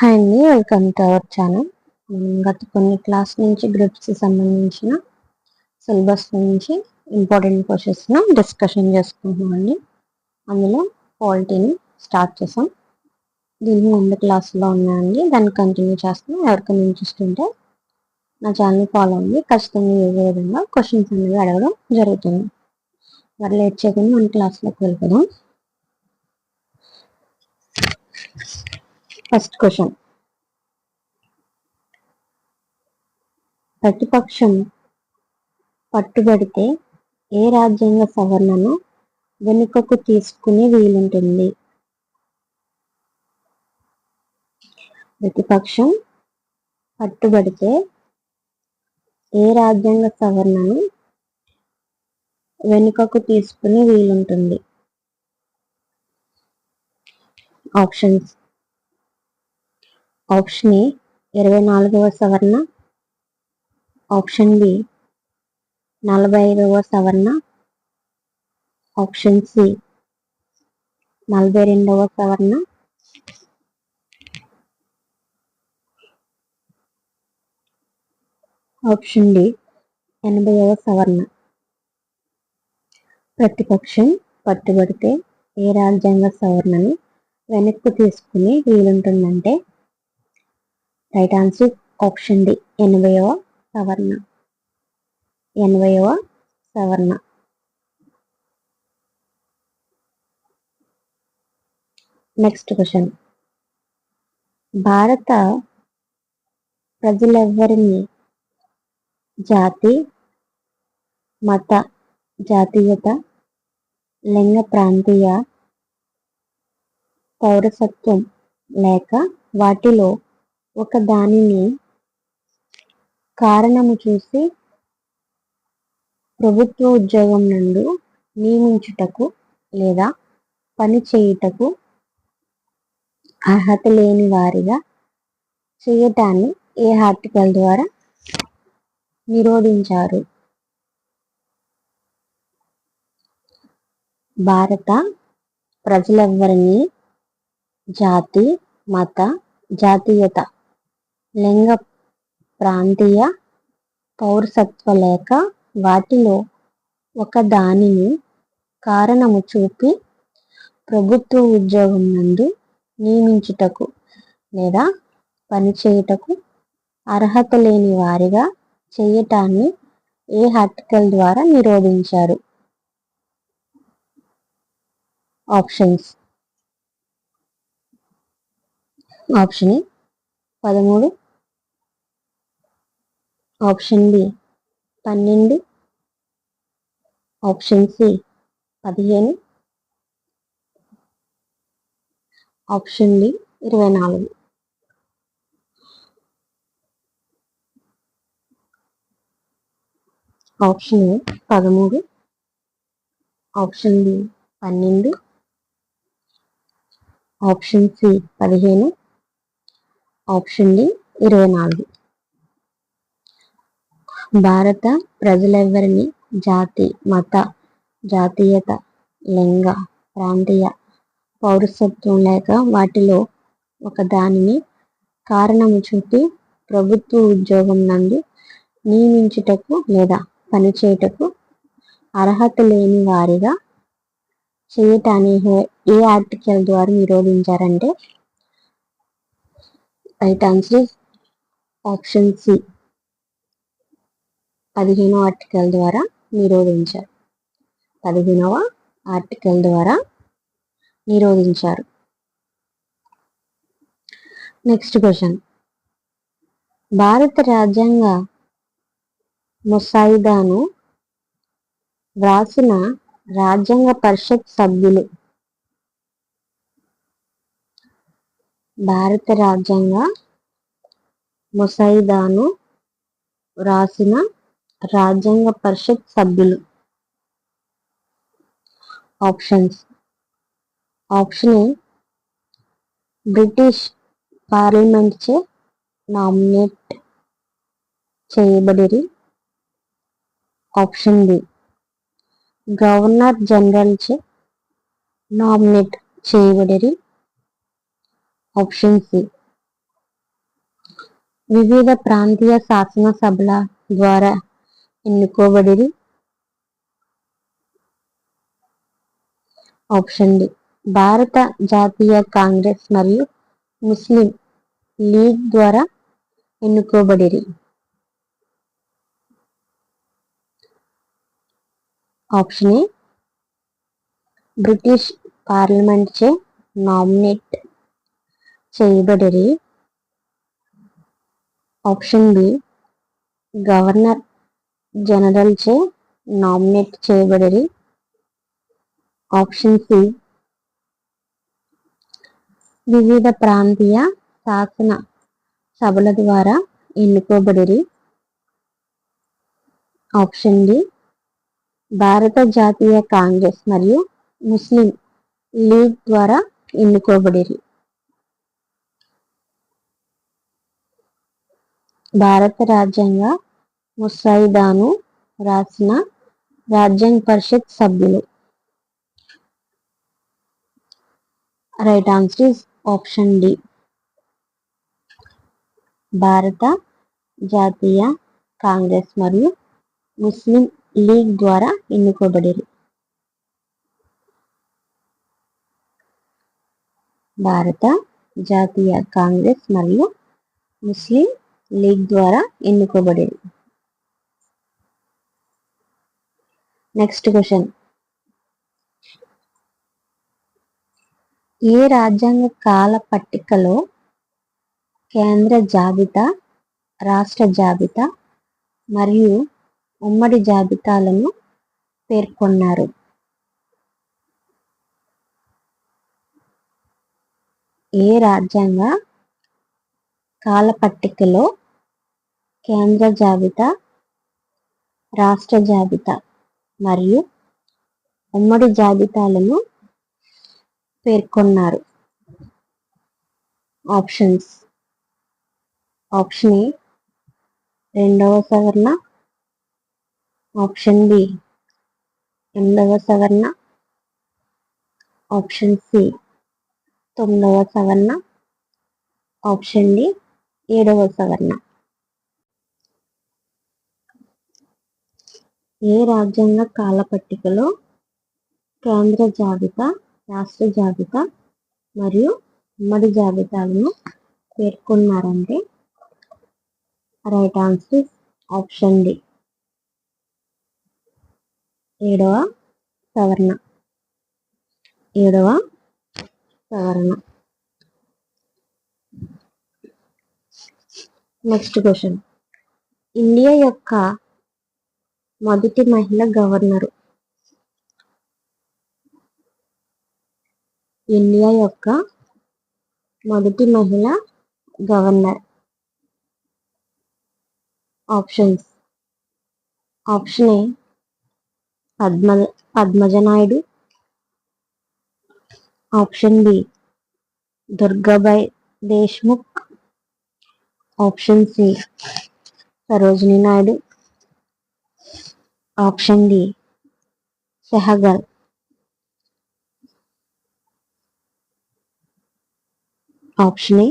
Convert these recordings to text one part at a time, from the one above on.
Hi అండి, welcome to our channel. గత కొన్ని క్లాస్ నుంచి గ్రూప్స్కి సంబంధించిన సిలబస్ నుంచి ఇంపార్టెంట్ క్వశ్చన్స్ను డిస్కషన్ చేసుకుంటున్నామండి. అందులో పాలిటీని స్టార్ట్ చేసాం. దీని ముందు క్లాస్లో ఉన్నాయండి, దాన్ని కంటిన్యూ చేస్తాం. ఎవరికైనా ఇంట్రెస్ట్ ఉంటే నా ఛానల్ని ఫాలో అవ్వండి. ఖచ్చితంగా ఏదో విధంగా క్వశ్చన్స్ అనేవి అడగడం జరుగుతుంది. మరి లేట్ చేయకుండా మన క్లాస్లోకి వెళ్ళిపోదాం. ఫస్ట్ క్వశ్చన్, ప్రతిపక్షం పట్టుబడితే ఏ రాజ్యాంగ సవరణను వెనుకకు తీసుకునే వీలుంటుంది? ప్రతిపక్షం పట్టుబడితే ఏ రాజ్యాంగ సవరణను వెనుకకు తీసుకునే వీలుంటుంది? ఆప్షన్స్: ఆప్షన్ ఏ 24వ సవరణ, ఆప్షన్ బి 45వ సవరణ, ఆప్షన్ సి 42వ సవరణ, ఆప్షన్ డి 80వ సవరణ. ప్రతిపక్షం పట్టుబడితే ఏ రాజ్యాంగ సవరణను వెనక్కు తీసుకుని వీలుంటుందంటే రైట్ ఆన్సర్ ఆప్షన్ డి 80వ సవరణ. 80వ సవరణ. నెక్స్ట్ క్వశ్చన్, భారత ప్రజలెవ్వరిని జాతి, మత, జాతీయత, లింగ, ప్రాంతీయ, పౌరసత్వం లేక వాటిలో ఒక దానిని కారణము చూసి ప్రభుత్వ ఉద్యోగం నందు నియమించుటకు లేదా పని చేయుటకు అర్హత లేని వారిగా చేయటాన్ని ఏ ఆర్టికల్ ద్వారా నిరోధించారు? భారత ప్రజలెవ్వరిని జాతి, మత, జాతీయత, లింగ, ప్రాంతీయ, పౌరసత్వ లేక వాటిలో ఒక దానిని కారణము చూపి ప్రభుత్వ ఉద్యోగం నందు నియమించుటకు లేదా పనిచేయుటకు అర్హత లేని వారిగా చేయటాన్ని ఏ ఆర్టికల్ ద్వారా నిరోధించారు? Options: option A 13, option B 12, option C 15, option D 24. Option A 13, option B 12, option C 15, option D 24. భారత ప్రజలెవ్వరిని జాతి, మత, జాతీయత, లింగ, ప్రాంతీయ, పౌరసత్వం లేక వాటిలో ఒక దానిని కారణము చూపి ప్రభుత్వ ఉద్యోగం నందు నియమించుటకు లేదా పనిచేయుటకు అర్హత లేని వారిగా చేయటాన్ని ఏ ఆర్టికల్ ద్వారా నిరోధించారంటే రైట్ ఆన్సర్ ఆప్షన్ సి 15వ ఆర్టికల్ ద్వారా నిరోధించారు. 15వ ఆర్టికల్ ద్వారా నిరోధించారు. నెక్స్ట్ క్వశ్చన్, భారత రాజ్యాంగ ముసాయిదాను వ్రాసిన రాజ్యాంగ పరిషత్ సభ్యులు? భారత రాజ్యాంగ ముసాయిదాను వ్రాసిన రాజ్యాంగ పరిషత్ సభ్యులు? Options: option A British parliament చే నామినేట్ చేయబడిరి, ఆప్షన్ బి గవర్నర్ జనరల్ చే నామినేట్ చేయబడిరి, ఆప్షన్ సి వివిధ ప్రాంతీయ శాసనసభల ద్వారా ఎన్నుకోబడిరి. ఆప్షన్ డి భారత జాతీయ కాంగ్రెస్ మరియు ముస్లిం లీగ్ ద్వారా ఎన్నుకోబడిరి. ఆప్షన్ ఏ బ్రిటిష్ పార్లమెంట్ చే నామినేట్ చేయబడిరి. ఆప్షన్ బి గవర్నర్ జనరల్ చే నామినేట్ చేయబడిరి. ఆప్షన్ సి వివిధ ప్రాంతీయ శాసన సభల ద్వారా ఎన్నుకోబడిరి. ఆప్షన్ డి భారత జాతీయ కాంగ్రెస్ మరియు ముస్లిం లీగ్ ద్వారా ఎన్నుకోబడిరి. భారత రాజ్యాంగ ముసాయిదాను రాసిన రాజ్యాంగ పరిషత్ సభ్యులు. Right answer is option D భారత జాతీయ కాంగ్రెస్ మరియు ముస్లిం లీగ్ ద్వారా ఎన్నుకోబడిరి. భారత జాతీయ కాంగ్రెస్ మరియు ముస్లిం లీగ్ ద్వారా ఎన్నుకోబడిరి. Next question. ఏ రాజ్యాంగ కాల పట్టికలో కేంద్ర జాబితా, రాష్ట్ర జాబితా మరియు ఉమ్మడి జాబితాలను పేర్కొన్నారు? ఏ రాజ్యాంగ కాల పట్టికలో కేంద్ర జాబితా, రాష్ట్ర జాబితా మరియు ఉమ్మడి జాబితాలను పేర్కొన్నారు? ఆప్షన్స్. ఆప్షన్ ఏ రెండవ సవరణ, ఆప్షన్ బి ఎనిమిదవ సవరణ, ఆప్షన్ సి తొమ్మిదవ సవరణ, ఆప్షన్ డి 7వ సవరణ. ఏ రాజ్యాంగ కాల పట్టికలో కేంద్ర జాబితా, రాష్ట్ర జాబితా మరియు ఉమ్మడి జాబితాలను పేర్కొన్నారంటే రైట్ ఆన్సర్ ఆప్షన్ డి 7వ సవరణ. 7వ సవరణ. Next question. ఇండియా యొక్క మొదటి మహిళ గవర్నరు. ఇండియా యొక్క మొదటి మహిళ governor. Options. Option A Padmaja Naidu, option B Durgabai Deshmukh, option C Sarojini Naidu, option D Sehgal. Option A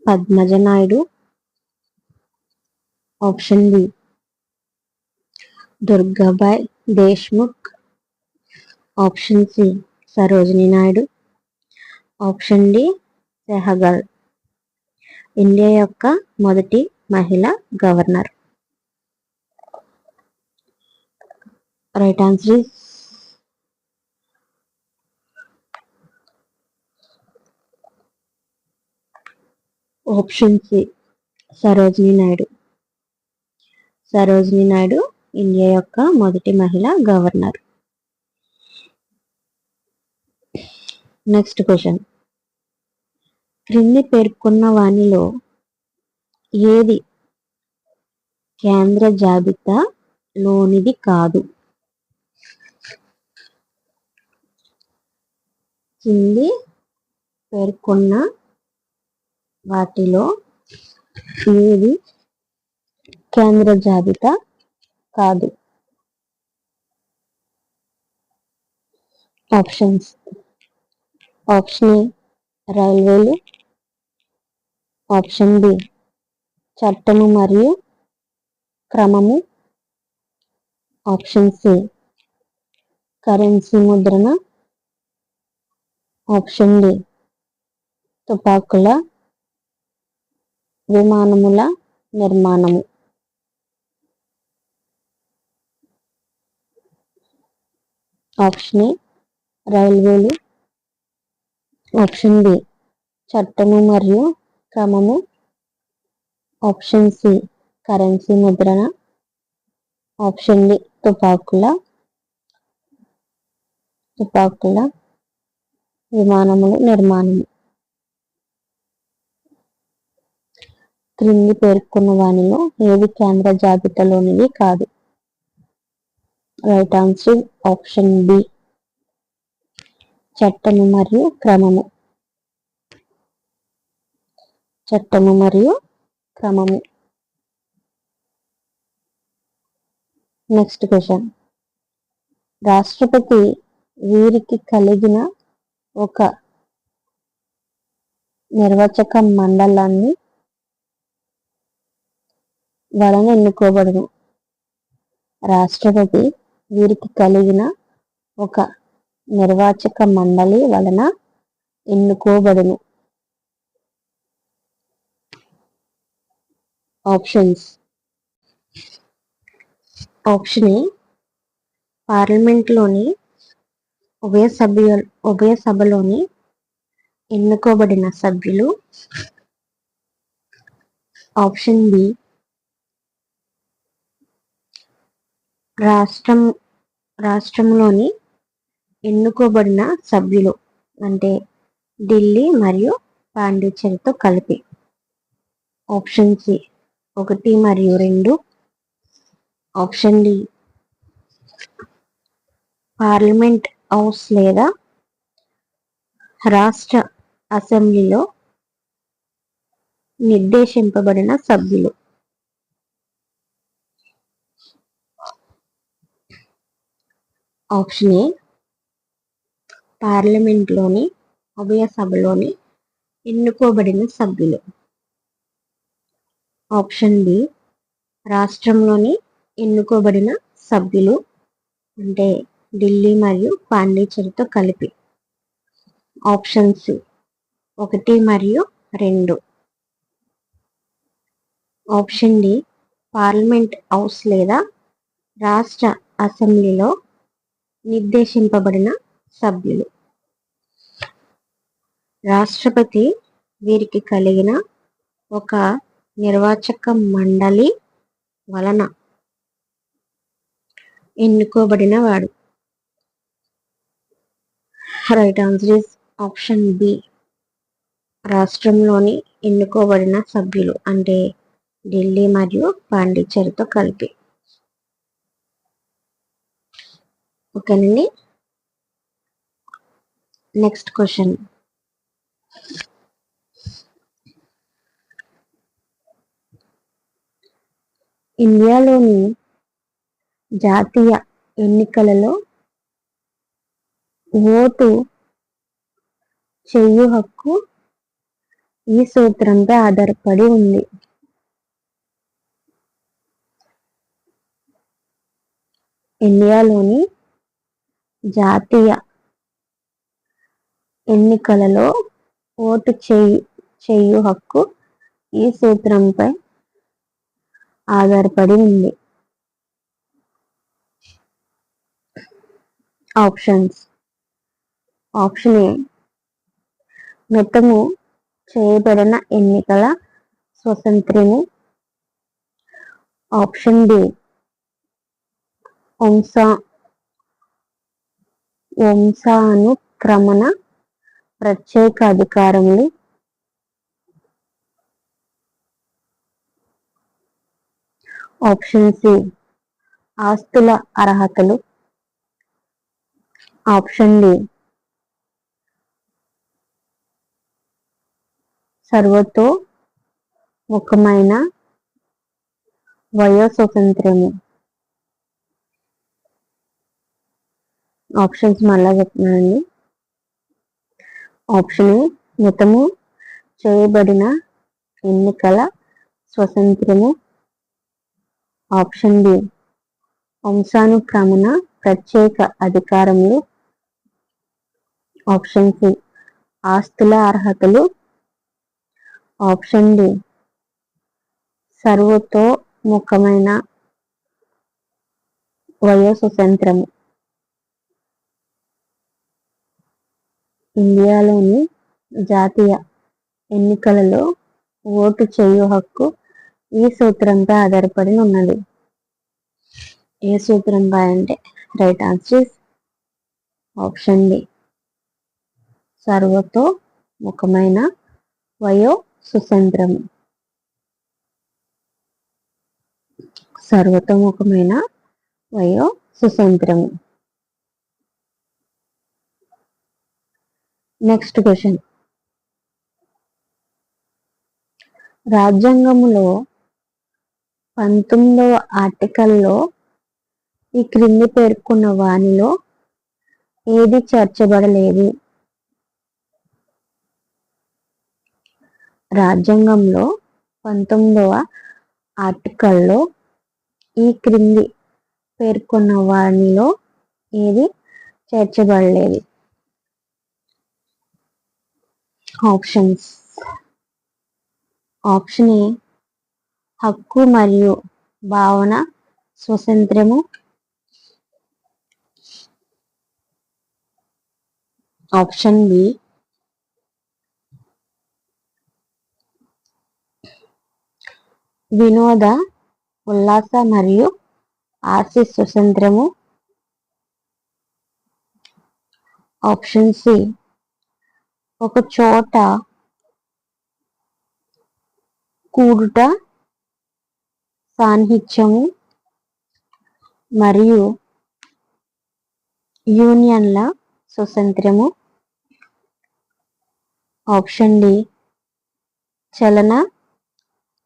Padmaja Naidu, option B Durgabai Deshmukh, option C Sarojini Naidu, option D Sehgal. India యొక్క మొదటి మహిళ governor. Right answer is option C Sarojini Naidu. Sarojini Naidu India యొక్క మొదటి మహిళ గవర్నర్. Next question. క్రింది పేర్కొన్న వానిలో ఏది కేంద్ర జాబితా లోనిది కాదు? కింది పేర్కొన్న వాటిలో ఏది కేంద్ర జాబితా కాదు? ఆప్షన్స్. ఆప్షన్ ఏ రైల్వేలు, ఆప్షన్ బి చట్టము మరియు క్రమము. ఆప్షన్ సి కరెన్సీ ముద్రణ. ఆప్షన్ డి తుపాకుల విమానముల నిర్మాణము. ఆప్షన్ ఏ రైల్వేలు. ఆప్షన్ బి చట్టము మరియు క్రమము. ఆప్షన్ సి కరెన్సీ ముద్రణ. ఆప్షన్ డి తుపాకుల విమానముల నిర్మాణము. క్రింది పేర్కొన్న వానిలో ఏది కేంద్ర జాబితాలోనిది కాదు? రైట్ ఆన్సర్ ఆప్షన్ బి చట్టము మరియు క్రమము. చట్టము మరియు క్రమము. Next question. రాష్ట్రపతి వీరికి కలిగిన ఒక నిర్వాచక మండలాన్ని వలన ఎన్నుకోబడును. రాష్ట్రపతి వీరికి కలిగిన ఒక నిర్వాచక మండలి వలన ఎన్నుకోబడును. ఆప్షన్స్. ఆప్షన్ ఏ పార్లమెంట్లోని ఉభయ సభలోని ఎన్నుకోబడిన సభ్యులు. ఆప్షన్ బి రాష్ట్రంలోని ఎన్నుకోబడిన సభ్యులు అంటే ఢిల్లీ మరియు పాండిచ్చేరితో కలిపి. ఆప్షన్ సి 1 మరియు 2. ఆప్షన్ డి పార్లమెంట్ హౌస్ లేదా రాష్ట్ర అసెంబ్లీలో నిర్దేశింపబడిన సభ్యులు. ఆప్షన్ ఏ పార్లమెంట్లోని ఉభయ సభలోని ఎన్నుకోబడిన సభ్యులు. ఆప్షన్ బి రాష్ట్రంలోని ఎన్నుకోబడిన సభ్యులు అంటే ఢిల్లీ మరియు పాండిచ్చేరితో కలిపి. ఆప్షన్ సి 1 మరియు 2. ఆప్షన్ డి పార్లమెంట్ హౌస్ లేదా రాష్ట్ర అసెంబ్లీలో నిర్దేశింపబడిన సభ్యులు. రాష్ట్రపతి వీరికి కలిగిన ఒక నిర్వాచక మండలి వలన ఎన్నుకోబడిన వాడు. Right answer is option B రాష్ట్రంలోని ఎన్నుకోబడిన సభ్యులు అంటే ఢిల్లీ మరియు పాండిచ్చేరితో కలిపి. ఓకేనండి. Next question. ఇండియాలోని జాతీయ ఎన్నికలలో ఓటు చేయు హక్కు ఈ సూత్రంపై ఆధారపడి ఉంది. ఇండియాలోని జాతీయ ఎన్నికలలో ఓటు చేయు హక్కు ఈ సూత్రంపై ఆధారపడి ఉంది. ఆప్షన్స్. ఆప్షన్ ఏ మితము చేయబడిన ఎన్నికల స్వాతంత్ర్యము. ఆప్షన్ బి వంశానుక్రమణ ప్రత్యేక అధికారములు. ఆప్షన్ సి ఆస్తుల అర్హతలు. ఆప్షన్ డి సర్వతోముఖమైన వయో స్వాతంత్ర్యము. ఆప్షన్స్ మళ్ళా చెప్తున్నానండి. ఆప్షన్ ఏ మితము చేయబడిన ఎన్నికల స్వాతంత్ర్యము. ఆప్షన్ బి వంశానుక్రమణ ప్రత్యేక అధికారములు. ఆప్షన్ సి ఆస్తుల అర్హతలు. ఆప్షన్ డి సర్వతోముఖమైన వయో స్వతంత్రము. ఇండియాలోని జాతీయ ఎన్నికలలో ఓటు చేయు హక్కు ఈ సూత్రంపై ఆధారపడి ఉన్నది. ఏ సూత్రంపై అంటే రైట్ ఆన్సర్ ఆప్షన్ డి సర్వతోముఖమైన వయో స్వతంత్రము. సర్వతోముఖమైన వయో స్వతంత్రము. Next question. రాజ్యాంగములో 19వ ఆర్టికల్లో ఈ క్రింది పేర్కొన్న వానిలో ఏది చేర్చబడలేదు? రాజ్యాంగంలో 19వ ఆర్టికల్లో ఈ క్రింది పేర్కొన్న వానిలో ఏది చేర్చబడలేదు? ఆప్షన్స్. ఆప్షన్ ఏ హక్కు మరియు భావన స్వాతంత్ర్యము. ఆప్షన్ బి వినోద ఉల్లాస మరియు ఆస్తి స్వాతంత్ర్యము. ఆప్షన్ సి ఒక చోట కూడుట సాన్నిహిత్యము మరియు యూనియన్ల స్వాతంత్ర్యము. ఆప్షన్ డి చలన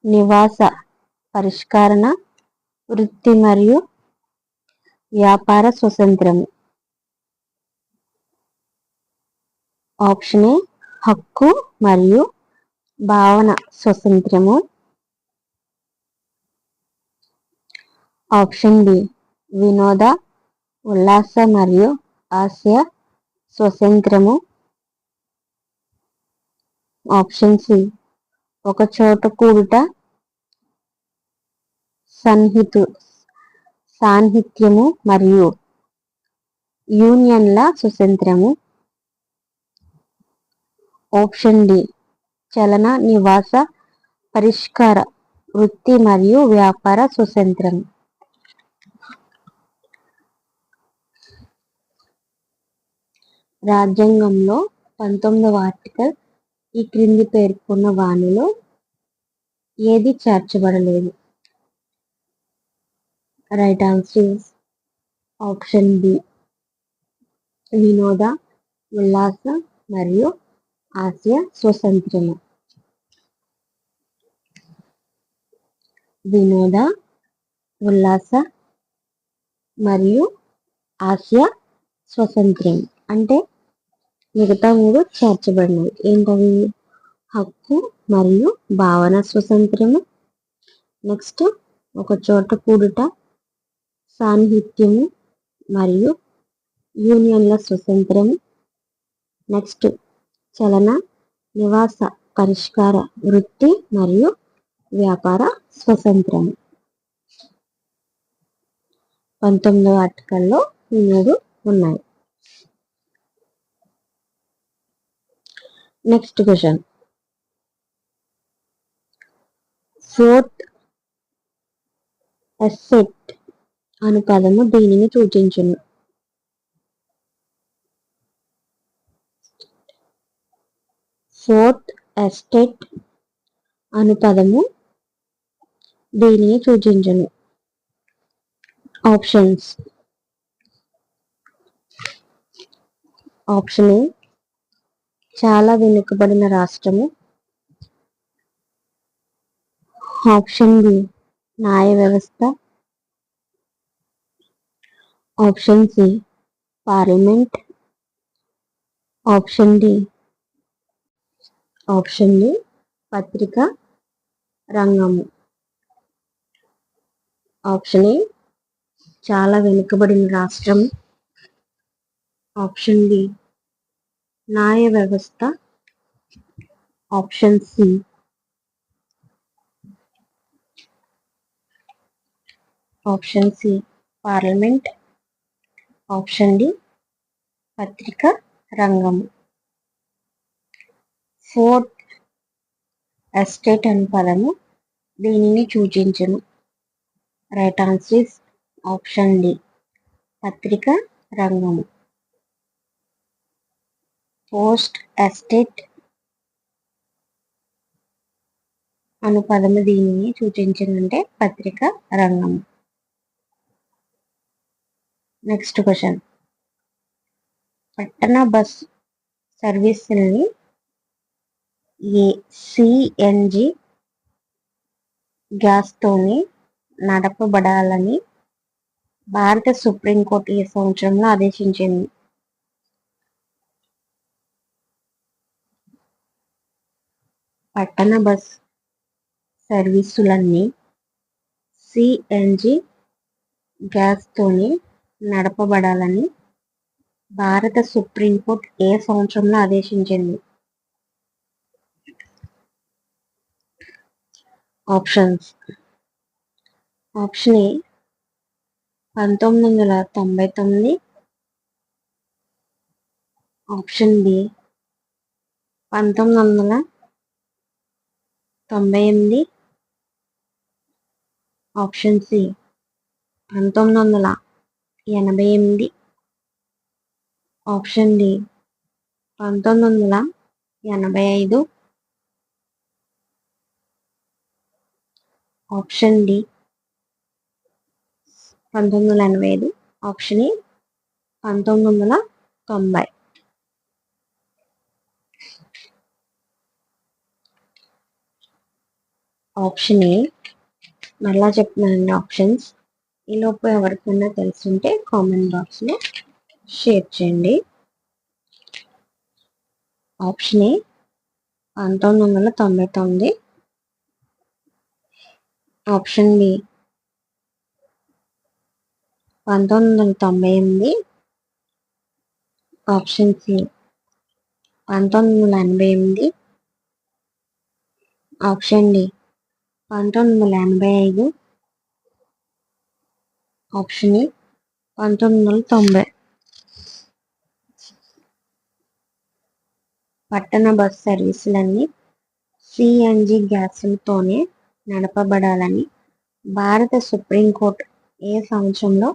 నివాస పరిష్కరణ వృత్తి మరియు వ్యాపార స్వాతంత్ర్యము. ఆప్షన్ ఏ హక్కు మరియు భావన స్వాతంత్ర్యము. ఆప్షన్ బి వినోద ఉల్లాస మరియు ఆశయ స్వాతంత్ర్యము. ఆప్షన్ సి ఒక చోట కూడుట సాన్నిహిత్యము మరియు యూనియన్ల స్వాతంత్ర్యము. ఆప్షన్ డి చలన నివాస పరిష్కార వృత్తి మరియు వ్యాపార స్వాతంత్ర్యం. రాజ్యాంగంలో 19వ ఆర్టికల్ ఈ క్రింది పేర్కొన్న వానిలో ఏది చేర్చబడలేదు? రైట్ ఆన్సర్ ఆప్షన్ బి వినోద ఉల్లాస మరియు ఆశయ స్వాతంత్ర్యము. వినోద ఉల్లాస మరియు ఆశయ స్వాతంత్ర్యం అంటే మిగతా మూడు చేర్చబడినవి. ఏంటవి? హక్కు మరియు భావన స్వాతంత్ర్యము. నెక్స్ట్ ఒక చోట కూడుట సాన్నిహిత్యము మరియు యూనియన్ల స్వాతంత్ర్యము. నెక్స్ట్ చలన నివాస పరిష్కార వృత్తి మరియు వ్యాపార స్వాతంత్ర్యము. 19వ ఆర్టికల్లో ఈ మూడు ఉన్నాయి. Next question. ఫోర్త్ ఎస్టేట్ అను పదము దీనిని సూచించును? ఫోర్త్ ఎస్టేట్ అను పదము దీనిని సూచించును? ఆప్షన్స్. ఆప్షన్ ఏ చాలా వెనుకబడిన రాష్ట్రము. ఆప్షన్ బి న్యాయ వ్యవస్థ. Option C parliament. Option D పత్రిక రంగము. ఆప్షన్ ఏ చాలా వెనుకబడిన రాష్ట్రం. ఆప్షన్ బి న్యాయ వ్యవస్థ. Option C parliament. Option D పత్రిక రంగము. ఫోర్త్ ఎస్టేట్ అనే పదము దీనిని సూచించును. Right answer is option D పత్రిక రంగము. పోస్ట్ ఎస్టేట్ అను పదము దీనిని సూచించిందంటే పత్రిక రంగము. Next question. పట్టణ బస్ సర్వీసుల్ని సిఎన్జి గ్యాస్తోనే నడపబడాలని భారత సుప్రీంకోర్టు ఏ సంవత్సరంలో ఆదేశించింది? పట్టణ బస్ సర్వీసులన్నీ సిఎన్జి గ్యాస్తోనే నడపబడాలని భారత సుప్రీంకోర్టు ఏ సంవత్సరంలో ఆదేశించింది? Options. Option A 1999. Option B 1998. Option C 1988. Option D 1985. Option D 1985. Option A 1990. Option A మళ్ళా చెప్తున్నానండి ఆప్షన్స్. ఈలోపు ఎవరికైనా తెలుసుంటే కామెంట్ బాక్స్లో షేర్ చేయండి. Option A 1999. Option B 1998. Option C 1988. Option D 1985. Option A 1990. పట్టణ బస్ సర్వీసులన్నీ సిఎన్జి గ్యాసులతోనే నడపబడాలని భారత సుప్రీంకోర్టు ఏ సంవత్సరంలో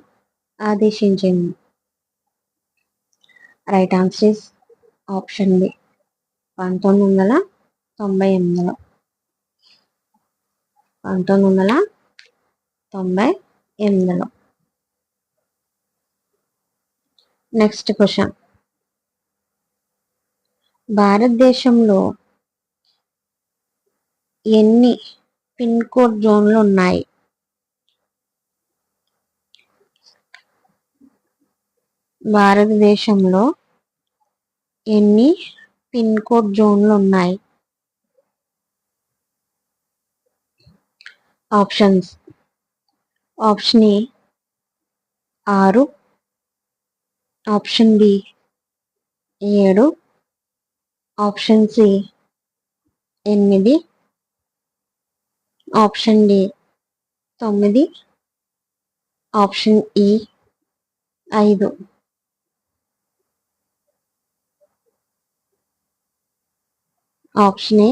ఆదేశించింది? Right answer is option B 1998. 1998. Next question. భారతదేశంలో ఎన్ని పిన్ కోడ్ జోన్లు ఉన్నాయి? భారతదేశంలో ఎన్ని పిన్ కోడ్ జోన్లు ఉన్నాయి? Options. Option A 6. Option B 7. Option C 8. Option D 9. Option E 5. Option A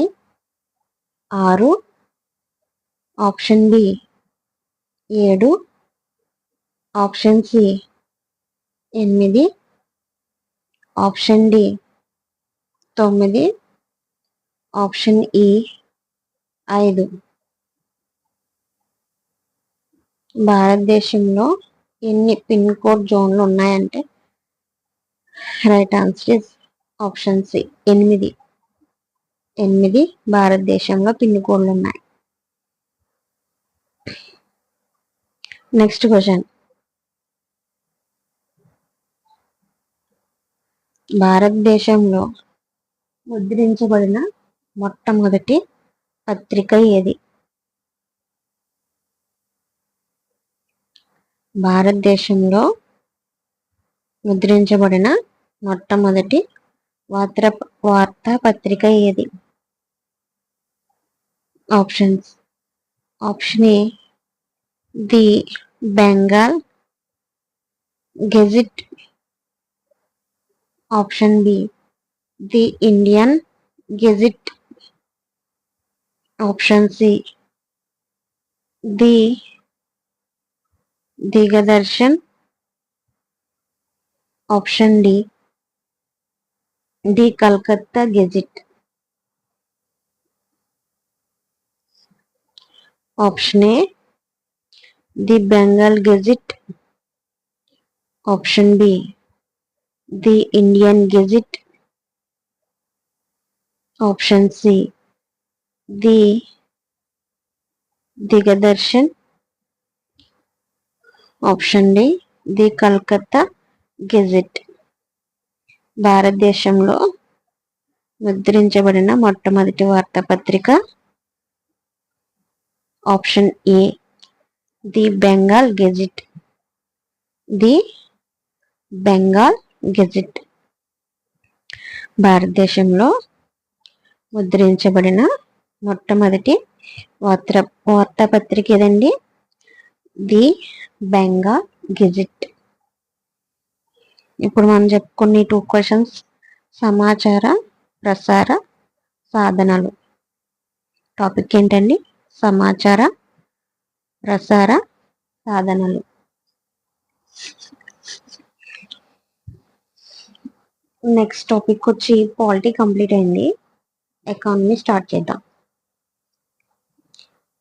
6. Option B 7. Option C 8. Option D 9. Option E 5. భారతదేశంలో ఎన్ని పిన్ కోడ్ జోన్లు ఉన్నాయంటే right answer is option C 8. 8 భారతదేశంలో పిన్ కోడ్లు ఉన్నాయి. Next question. భారతదేశంలో ముద్రించబడిన మొట్టమొదటి పత్రిక ఏది? భారతదేశంలో ముద్రించబడిన మొట్టమొదటి వార్తాపత్రిక ఏది? Options. Option A the Bengal gazette. Option B the Indian gazette. Option C the Digdarshan. Option D the Calcutta gazette. Option A the Bengal gazette. Option B the Indian gazette. Option C the Digdarshan. Option D the Calcutta gazette. భారతదేశంలో ముద్రించబడిన మొట్టమొదటి వార్తాపత్రిక option A the Bengal gazette. The Bengal gazette. భారతదేశంలో ముద్రించబడిన మొట్టమొదటి వార్తాపత్రిక ఏదండి? The Bengal gazette. ఇప్పుడు మనం చెప్పుకునే 2 క్వశ్చన్స్. సమాచార ప్రసార సాధనాలు. టాపిక్ ఏంటండి? సమాచార ప్రసార సాధనాలు. నెక్స్ట్ టాపిక్ వచ్చి పాలిటీ కంప్లీట్ అయింది. ఎకానమీ స్టార్ట్ చేద్దాం.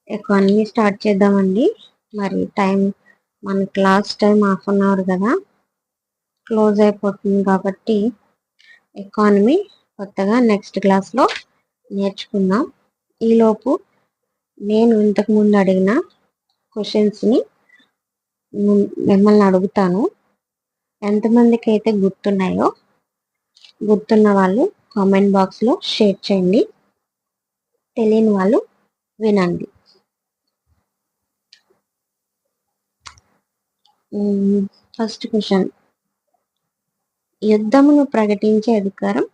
ఎకానమీ స్టార్ట్ చేద్దామండి. మరి మన క్లాస్ టైం 1/2 అవర్ కదా, క్లోజ్ అయిపోతుంది. కాబట్టి ఎకానమీ కొత్తగా నెక్స్ట్ క్లాస్లో నేర్చుకుందాం. ఈలోపు నేను ఇంతకుముందు అడిగిన క్వశ్చన్స్ని మిమ్మల్ని అడుగుతాను. ఎంతమందికి అయితే గుర్తున్నాయో గుర్తున్న వాళ్ళు కామెంట్ బాక్స్లో షేర్ చేయండి. తెలియని వాళ్ళు వినండి. First question. యుద్ధమును ప్రకటించే అధికారం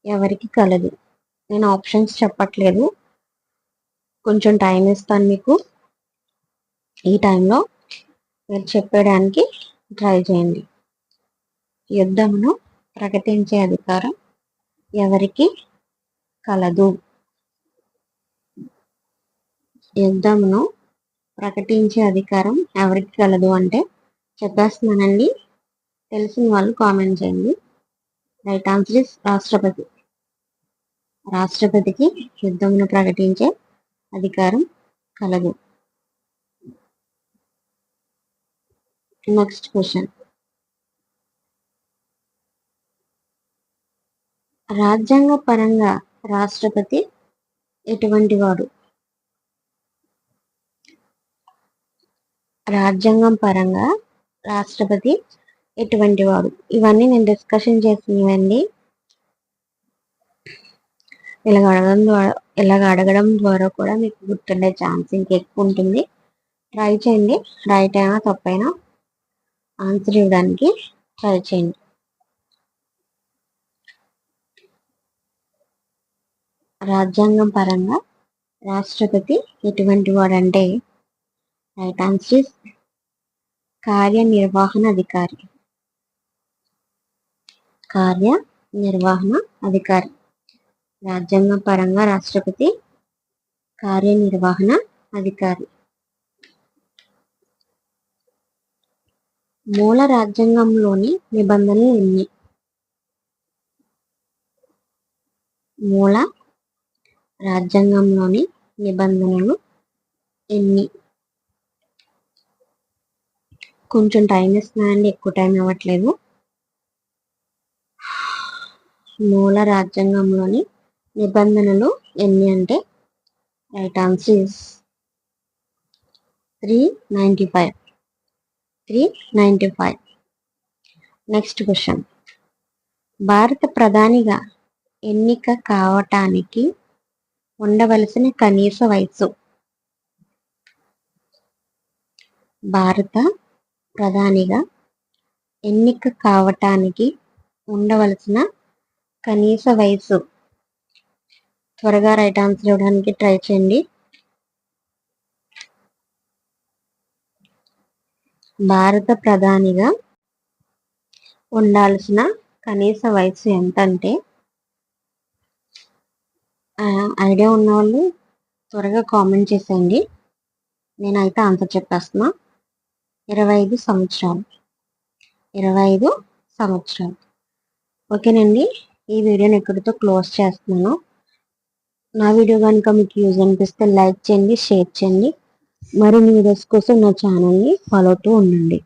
ఎవరికి కలదు? నేను ఆప్షన్స్ చెప్పట్లేదు, కొంచెం టైం ఇస్తాను మీకు. ఈ టైంలో మీరు చెప్పడానికి ట్రై చేయండి. యుద్ధమును ప్రకటించే అధికారం ఎవరికి కలదు? యుద్ధమును ప్రకటించే అధికారం ఎవరికి కలదు అంటే చెప్పేస్తున్నానండి. తెలిసిన వాళ్ళు కామెంట్ చేయండి. రైట్ ఆన్సర్ ఇస్ రాష్ట్రపతి. రాష్ట్రపతికి యుద్ధమును ప్రకటించే అధికారం కలదు. Next question. రాజ్యాంగ పరంగా రాష్ట్రపతి ఎటువంటి వాడు? రాజ్యాంగం పరంగా రాష్ట్రపతి ఎటువంటి వాడు? ఇవన్నీ నేను డిస్కషన్ చేసినవండి. ఇలాగ అడగడం ద్వారా కూడా మీకు గుర్తుండే ఛాన్స్ ఇంకెక్కువ ఉంటుంది. ట్రై చేయండి. రైట్ అయినా తప్పైనా ఆన్సర్ ఇవ్వడానికి ట్రై చేయండి. రాజ్యాంగం పరంగా రాష్ట్రపతి ఎటువంటి వాడంటే రైట్ ఆన్సర్ కార్యనిర్వహణ అధికారి. కార్యనిర్వహణ అధికారి. రాజ్యాంగం పరంగా రాష్ట్రపతి కార్యనిర్వహణ అధికారి. మూల రాజ్యాంగంలోని నిబంధనలు ఎన్ని? మూల రాజ్యాంగంలోని నిబంధనలు ఎన్ని? కొంచెం టైం ఇస్తున్నానండి, ఎక్కువ టైం ఇవ్వట్లేదు. మూల రాజ్యాంగంలోని నిబంధనలు ఎన్ని అంటే right answer is 395. 395. Next question. భారత ప్రధానిగా ఎన్నిక కావటానికి ఉండవలసిన కనీస వయస్సు? భారత ప్రధానిగా ఎన్నిక కావటానికి ఉండవలసిన కనీస వయసు? త్వరగా రైట్ ఆన్సర్ ఇవ్వడానికి ట్రై చేయండి. భారత ప్రధానిగా ఉండాల్సిన కనీస వయసు ఎంత అంటే, ఐడియా ఉన్న వాళ్ళు త్వరగా కామెంట్ చేసేయండి. నేనైతే ఆన్సర్ చెప్పేస్తున్నా. 25 సంవత్సరాలు. 25 సంవత్సరాలు. ఓకేనండి, ఈ వీడియోని ఇక్కడితో క్లోజ్ చేస్తున్నాను. నా వీడియో కనుక మీకు యూజ్ అనిపిస్తే లైక్ చేయండి, షేర్ చేయండి. మరిన్ని వీడియోస్ కోసం నా ఛానల్ని ఫాలో అవుతూ ఉండండి.